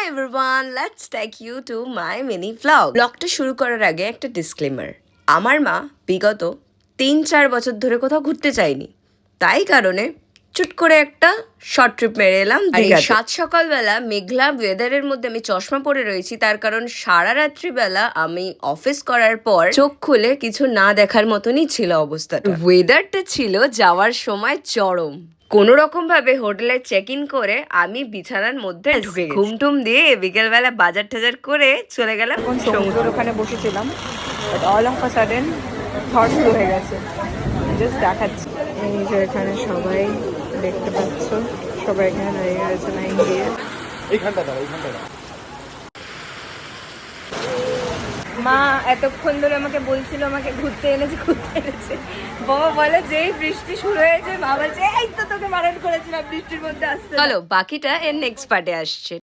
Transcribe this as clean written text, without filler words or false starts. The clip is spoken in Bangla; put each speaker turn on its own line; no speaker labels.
everyone, let's take you to my mini vlog. ব্লগটা শুরু করার আগে একটা ডিসক্লেমার। আমার মা বিগত 3-4 বছর ধরে কোথাও ঘুরতে যায়নি, তাই কারণে চুট করে একটা শর্ট ট্রিপ মেরে এলাম দীঘাতে। সাত সকালবেলা মেঘলা ওয়েদারের মধ্যে আমি চশমা পরে রয়েছি, তার কারণ সারা রাত্রিবেলা আমি অফিস করার পর চোখ খুলে কিছু না দেখার মতনই ছিল অবস্থাটা। ওয়েদারটা ছিল যাওয়ার সময় চরম। কোনো রকম ভাবে হোটেলে চেক ইন করে আমি বিছানার মধ্যে ঢুকে গেছি। ঘুমটুম দিয়ে বিকেলবেলা বাজার টাজার করে চলে গেলাম সমুদ্রের ওখানে বসেছিলাম। But all of a sudden ঝড় শুরু হয়ে গেছে। জাস্ট দেখাচ্ছি, এই যে এখানে সবাই দেখতে পাচ্ছ, সবাই এখানে দাঁড়িয়ে গেছে লাইন দিয়ে। মা এতক্ষণ ধরে আমাকে বলছিল আমাকে ঘুরতে এনেছে। বাবা বলে যেই বৃষ্টি শুরু হয়েছে, মা বলছে এই তো তোকে বারণ করেছিলাম বৃষ্টির মধ্যে আসতে। চলো বাকিটা এর নেক্সট পার্টে আসছে।